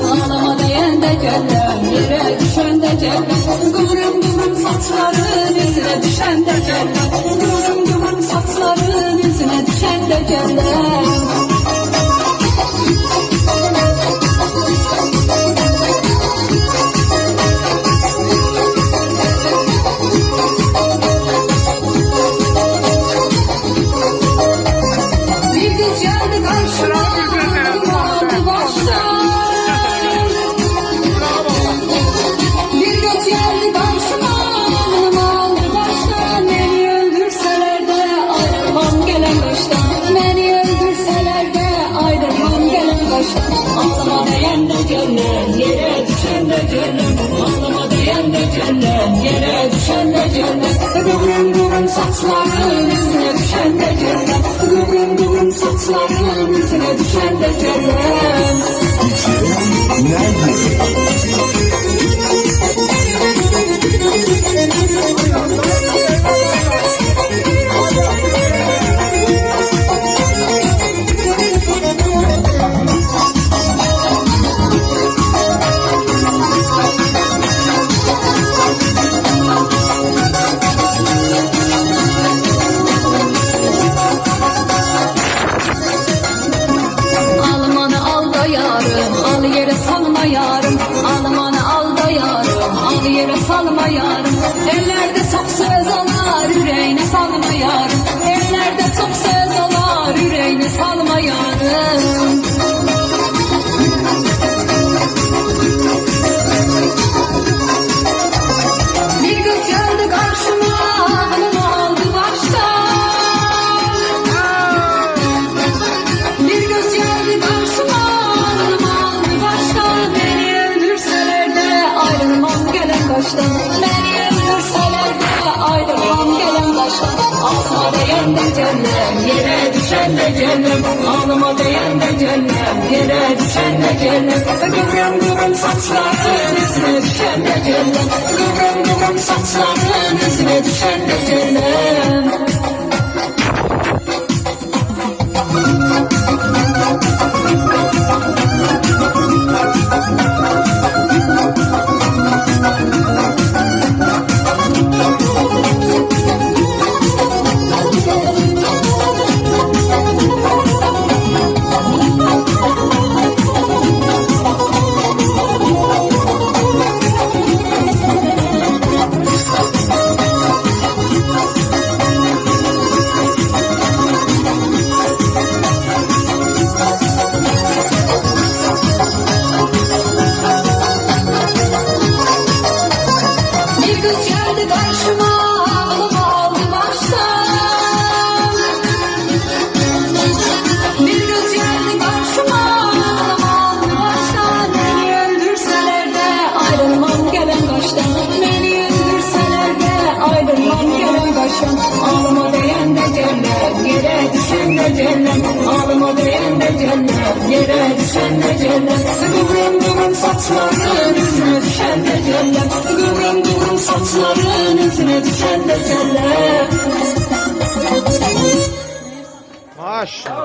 Ağlama deyəndə gəlləm, yerə düşəndə gəlləm. Qıvrım qıvrım saçların üzünə düşəndə gəlləm. Qıvrım qıvrım saçların üzünə düşəndə gəlləm. Bir kız geldi karşıma, aldı baştan. Ağlama deyəndə gəlləm, yerə düşəndə gəlləm. Ağlama deyəndə gəlləm, yerə düşəndə gəlləm. Qıvrım qıvrım saçların üzünə düşəndə gəlləm. Qıvrım qıvrım saçların üzünə düşəndə gəlləm. Al yere salma yarım, almanı al da yarım, al yere salma yarım. Ellerde çok söz olar, yüreğine salma yarım. Ellerde çok söz olar, yüreğine salma yarım. Bir kız geldi karşıma, aklımı aldı baştan. Bir kız geldi karşıma, beni öldürseler de ayrılmam gelen baştan. Ağlama deyəndə gəlləm, yerə düşəndə gəlləm. Ağlama deyəndə gəlləm, yerə düşəndə gəlləm. Qıvrım qıvrım saçların üzünə düşəndə gəlləm. Qıvrım qıvrım saçların üzünə düşəndə gəlləm. Karşıma ağlımı aldı baştan. Bir kız geldi karşıma, ağlımı aldı baştan. Beni öldürseler de ayrılmam gelen baştan. Beni öldürseler de ayrılmam gelen baştan. Ağlama deyəndə gəlləm, yerə düşəndə gəlləm. Ağlama deyəndə gəlləm, yerə düşəndə gəlləm. Qıvrım qıvrım saçların üzünə düşəndə gəlləm. Qıvrım qıvrım saçların üzünə düşəndə gəlləm. Maşallah.